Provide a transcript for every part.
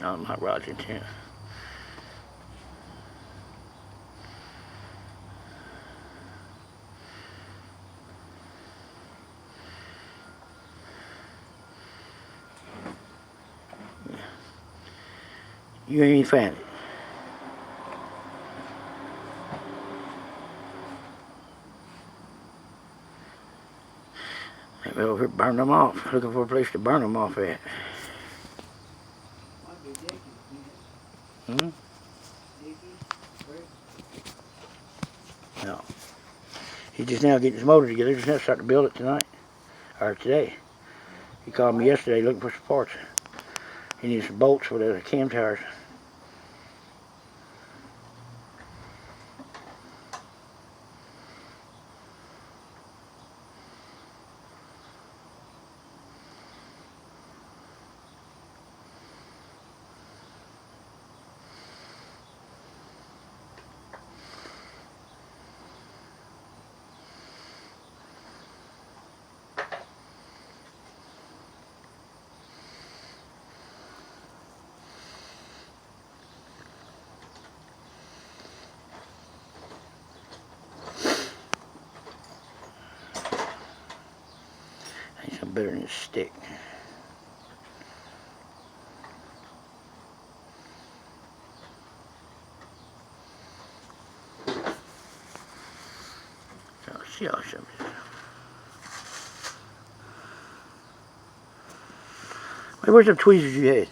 on hot rods in tent. You ain't found it. Maybe over here burn them off. Looking for a place to burn them off at. Hmm? No. He's just now getting his motor together. Just now starting to build it tonight. Or today. He called me yesterday looking for some parts. He needs some bolts for the cam tires. Ain't some better than a stick. See how some. Hey, where's the tweezers you had? Yeah.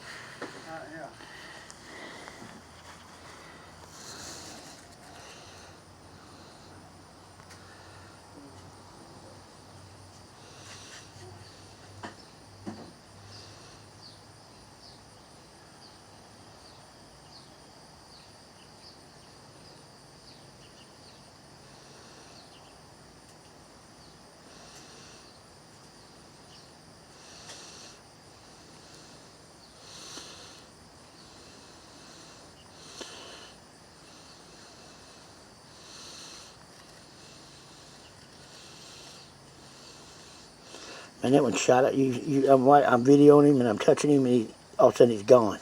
And that one shot at you. I'm videoing him and I'm touching him and all of a sudden he's gone.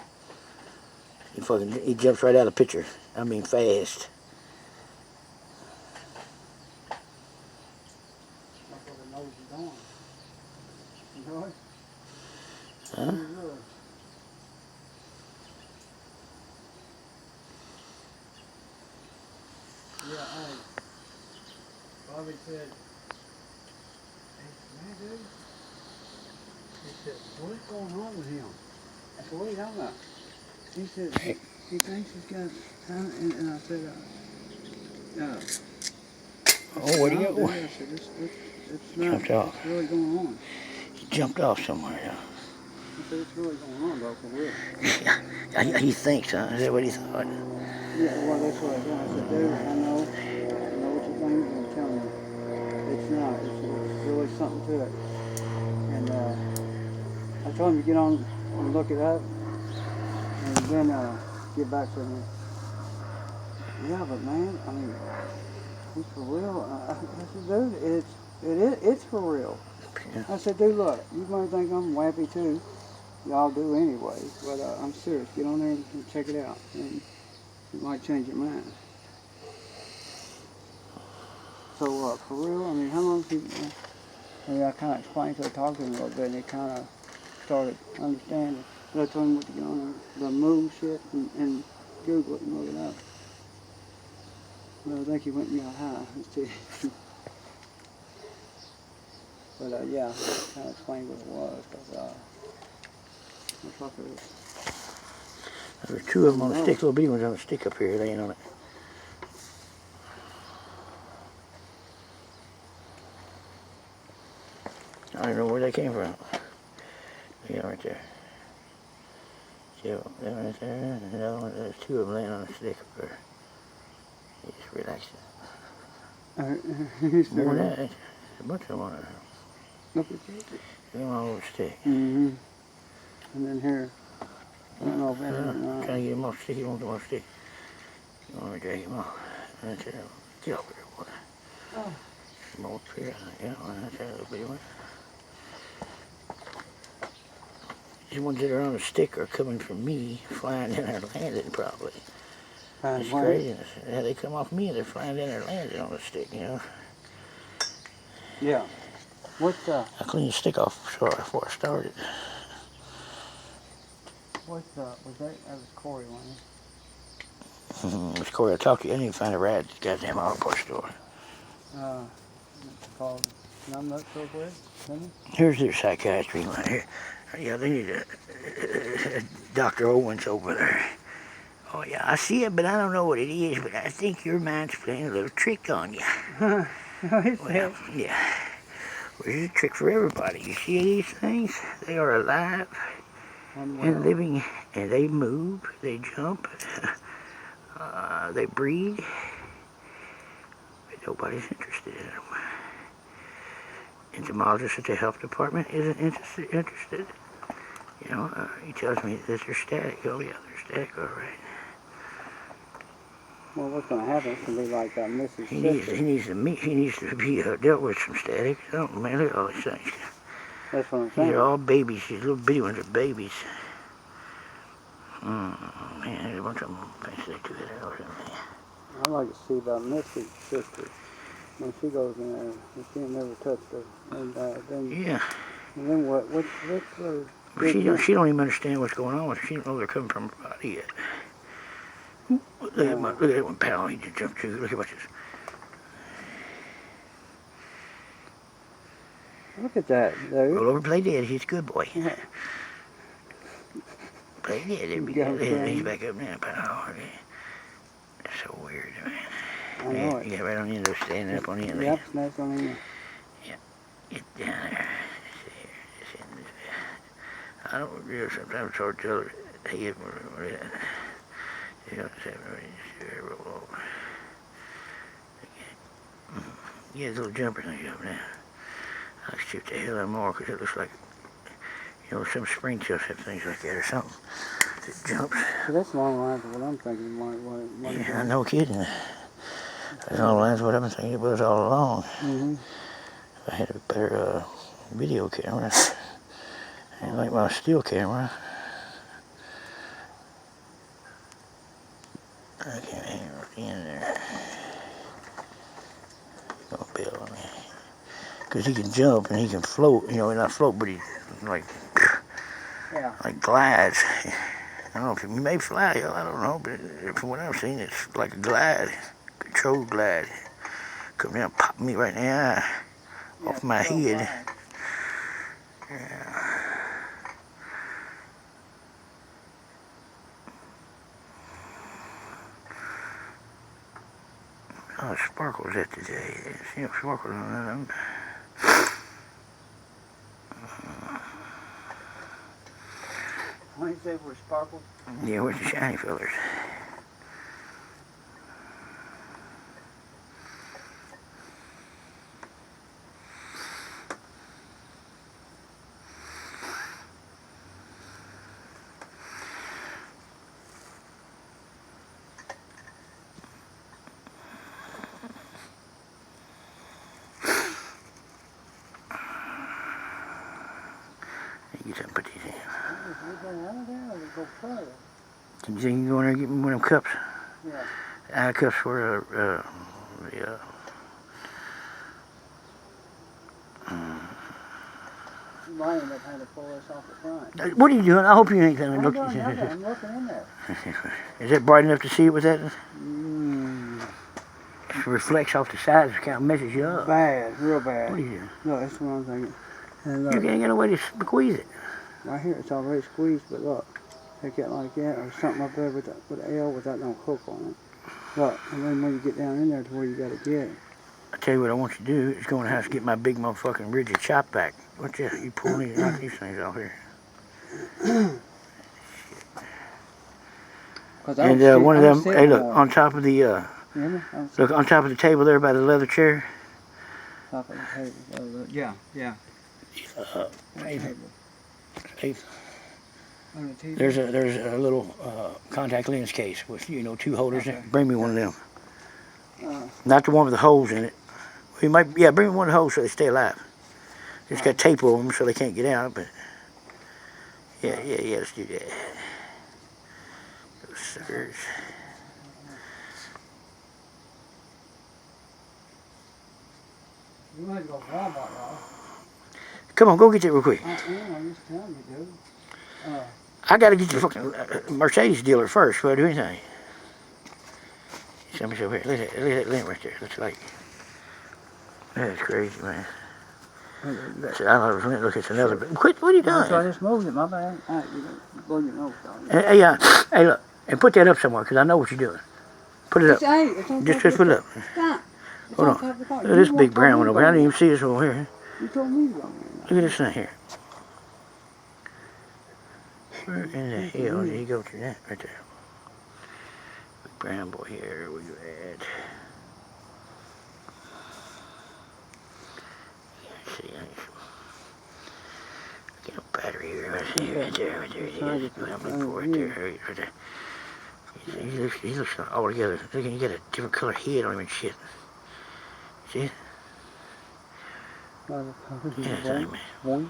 He jumps right out of the picture. I mean fast. That's what it knows you're going. You know it? Huh? Yeah, Bobby said, hey, man, dude. He said, what's going on with him? I said, what are you talking about? He said, he thinks he's got time, and I said, Oh, where'd he go? I said, it's not, Jumped off. it's really going on. He jumped off somewhere. I said, it's really going on, though, for real. Yeah, he thinks, huh? Is that what he thought? Yeah, well, that's what I said. I said, dude, I know what you think, and I'm telling you, it's not. It's really something to it. And I told him to get on and look it up, and then get back to me. Yeah, but man, I mean, it's for real. I said, dude, it's for real. Yeah. I said, dude, look, you might think I'm wappy too. Y'all do anyway, but I'm serious. Get on there and check it out, and you might change your mind. So, for real, I mean, how long did I kind of explained to her, talked to him a little bit, and he kind of started understanding. But I told him what to get on the moon shit and Google it and look it up. Well, I think he went real high. But yeah, I kind of explained what it was, because looks like it was. There's two of them on the stick, little bitty ones on the stick up here, laying on it. I don't know where they came from. Yeah, right there. See that right there? And another one, there's two of them laying on the stick up there. You just relax it. More than that, there's a bunch of them on there. Look at that. They're all over the stick. Mm-hmm. And then here. I don't know if that's right. Trying to get him off stick, he won't come off stick. You want to drag him off. That's it. Get over there, boy. Oh. Come over here. Yeah, that's that little bitty one. The ones that are on the stick are coming from me, flying in or landing probably. It's craziness. Yeah, they come off me and they're flying in or landing on the stick, you know. Yeah. What's I cleaned the stick off before I started. was that was Corey, wasn't it? It's Corey, I talked to you. I didn't find a rat at the goddamn hardware store. It's called Numbnut Software, isn't it? Here's their psychiatry right here. Yeah, they need a Dr. Owens over there. Oh, yeah, I see it, but I don't know what it is, but I think your mind's playing a little trick on you. Well, yeah. Well, there's a trick for everybody. You see these things? They are alive and living, and they move, they jump, they breed, but nobody's interested in them. Entomologist at the health department isn't interested. You know, he tells me that they're static. Oh, yeah, they're static, all right. Well, what's going to happen? It's going to be like Mrs. He needs to be dealt with some static. Oh, man, look at all these things. That's what I'm saying. These are all babies. These little bitty ones are babies. Man, there's a bunch of them. I say to it or something. I'd like to see about Missy's sister. When she goes in there, she ain't never touched her. And then, yeah. And then what? What's she don't even understand what's going on with her. She don't know they're coming from her body yet. Look at that one, pal. He just jumped through. Look at this. Look at that, dude. Roll over, play dead. He's a good boy. Yeah. Play dead. There we go. He's back up now, pal. That's so weird, man. I know it. You got right on the end of standing up on the end. Yep, that's on the end. Yep. Get down there. I don't really, sometimes it's hard to tell her. Hey, you know, roll over. Yeah, the little jumper thing up now. I'll shoot the hell out more because it looks like, you know, some springtails have things like that or something. It jumps. So that's along the lines of what I'm thinking. Yeah, no kidding. That's along the lines of what I've been thinking it was all along. If I had a better video camera, and like my still camera, I can't hang right in there. Gonna bail on me. Because he can jump and he can float, you know, not float, but he like glides. I don't know if he may fly, I don't know, but from what I've seen, it's like a glide, controlled glide. Come down, pop me right in the eye, off my head. Yeah. Oh, sparkles at today. See no sparkles on them. What do you say for sparkles? Yeah, where's the shiny fellers? You can put these in. Can you think you can go in there and get me one of them cups? Yeah. Cups for You might end up having to pull this off the front. What are you doing? I hope you ain't going to look. I'm looking in there. Is that bright enough to see it with that? It reflects off the sides, it kind of messes you up. Bad, real bad. What are you doing? Look, that's what I'm thinking. And look, You ain't got no way to squeeze it. right here, it's already squeezed, but look, take it like that, or something up there with the L without no hook on it. Look, and then when you get down in there to where you got to get it. I tell you what I want you to do is go in the house and get my big motherfucking rigid chop back. What you pull these, knock these things off here. And one of them, hey look, on top of the, look, on top of the table there by the leather chair. Top of the table, yeah. There's a little contact lens case with, you know, 2 holders in it. Bring me one of them. Not the one with the holes in it. You might, yeah, bring me one of the holes so they stay alive. It's got tape over them so they can't get out, but Yeah, let's do that. Those suckers. You might go to Walmart, Ross. Come on, go get that real quick. I am. I'm just telling you, dude. I gotta get the fucking Mercedes dealer first before I do anything. Somebody over here. Look at that lamp right there. Looks like. That's crazy, man. So I don't know. Look, it's another. Quit! What are you doing? So I just moved it. My bad. All right, you blow your nose, dog. Hey, look, and put that up somewhere because I know what you're doing. Put it up. Just put it up. Stop. Hold on. Look at this big brown one over here. I didn't even see this over here. You told me to go. Look at this thing here. Where in the hell did he go to that right there? Big brown boy here. Where you at? Let's see. Get a battery here. Right there. Right there. I'm looking for it right there. He looks all together. Look, he got a different color head on him and shit. See it? Yeah, man.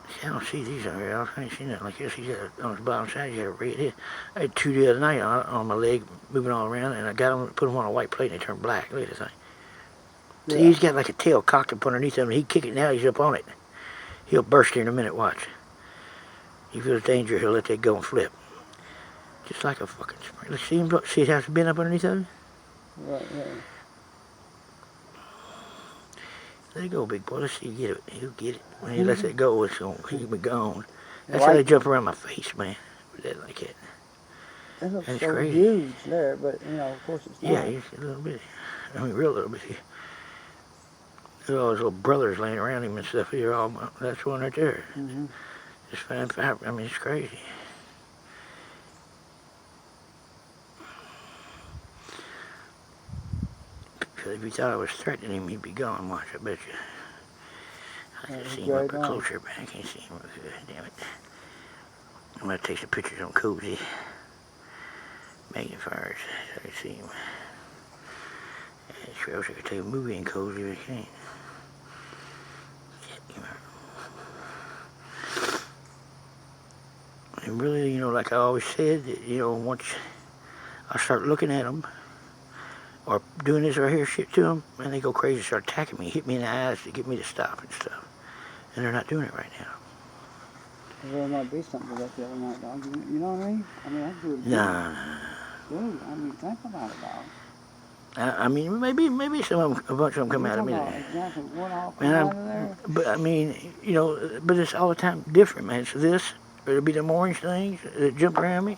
See, I don't see these on here. I ain't seen nothing like this. He's got on his bottom side. He got a red head. I had two the other night on my leg, moving all around, and I got them, put them on a white plate, and they turned black. Look at this thing. Yeah. See, he's got like a tail cocked up underneath him, and he'd kick it now. He's up on it. He'll burst here in a minute. Watch. He feels danger. He'll let that go and flip. Just like a fucking spring. Let's see him. See how it's been up underneath him? Right, yeah. Let it go, big boy. Let's see you get it. He'll get it. When he lets it go, it's going to be gone. That's how they jump around my face, man. With that like that. That looks so crazy. Huge there, but, you know, of course it's not. Yeah, he's a little bit. I mean, real little bit. There's all his little brothers laying around him and stuff. Here, all that's one right there. Just fine. I mean, it's crazy. Because if he thought I was threatening him, he'd be gone. Watch, I bet you. I can see him up closer, but I can't see him up good. Damn it. I'm going to take some pictures on Cozy. Magnifiers. So I can see him. I wish I could take a movie in Cozy, but I can't. And really, you know, like I always said, you know, once I start looking at them, or doing this right here shit to them, and they go crazy, start attacking me, hit me in the eyes to get me to stop and stuff. And they're not doing it right now. There might be something about the other night, dog. You know what I mean? I mean, that's good. No. Dude, I mean, think about it, dog. I mean, maybe some of them, a bunch of them come out of me. Exactly what all come out of there? But I mean, you know, but it's all the time different, man. So this, or it'll be them orange things that jump around me.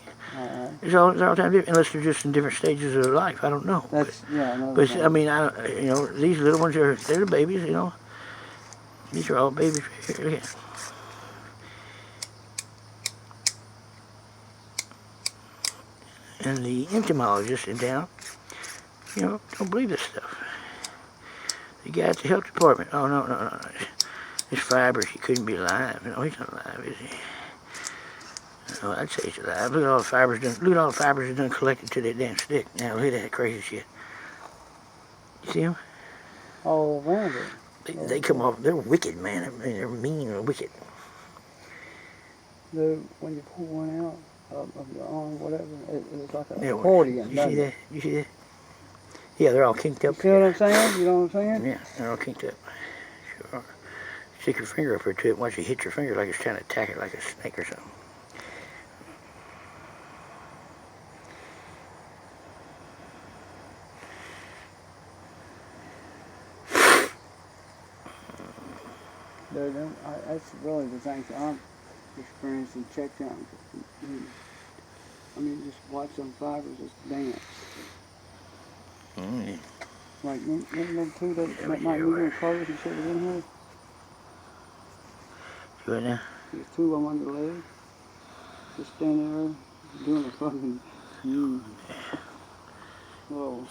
It's all the time different, unless they're just in different stages of their life. I don't know. That's, but I mean, you know, these little ones they're the babies, you know. These are all babies. Look at. And the entomologist in town, you know, don't believe this stuff. The guy at the health department, oh, no. This fibers, he couldn't be alive. No, he's not alive, is he? Oh, I'd say he's alive. Look at all the fibers done. Look at all the fibers that done collected to that damn stick. Now look at that crazy shit. You see them? All around it. They come off. They're wicked, man. I mean, they're mean and wicked. When you pull one out of your arm, whatever, it's like a accordion. You see that? You see that? Yeah, they're all kinked up. You see what I'm saying? You know what I'm saying? Yeah, they're all kinked up. Sure. Stick your finger up here to it. Once you hit your finger, like it's trying to attack it like a snake or something. That's really the thing that I'm experiencing. Check on. I mean, just watch them fibers just dance. Like, remember them two that might move in clothes and shit was in here? What now? There's two of them on the leg. Just standing there doing a fucking. Whoa.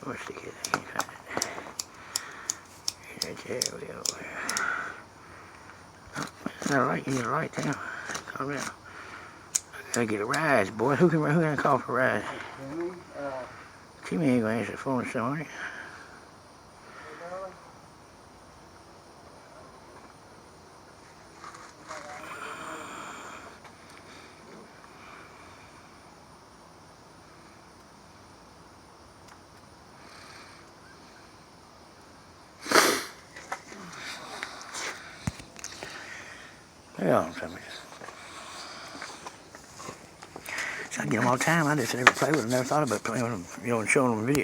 Where's the kid? I can't find it. Right there we go. You need a light now. Calm down. I gotta get a ride, boy. Who gonna call for a ride? Jimmy ain't gonna answer the phone or something, are you? Yeah, so I get them all the time. I just never play with them. Never thought about playing with them, you know, and showing them a video.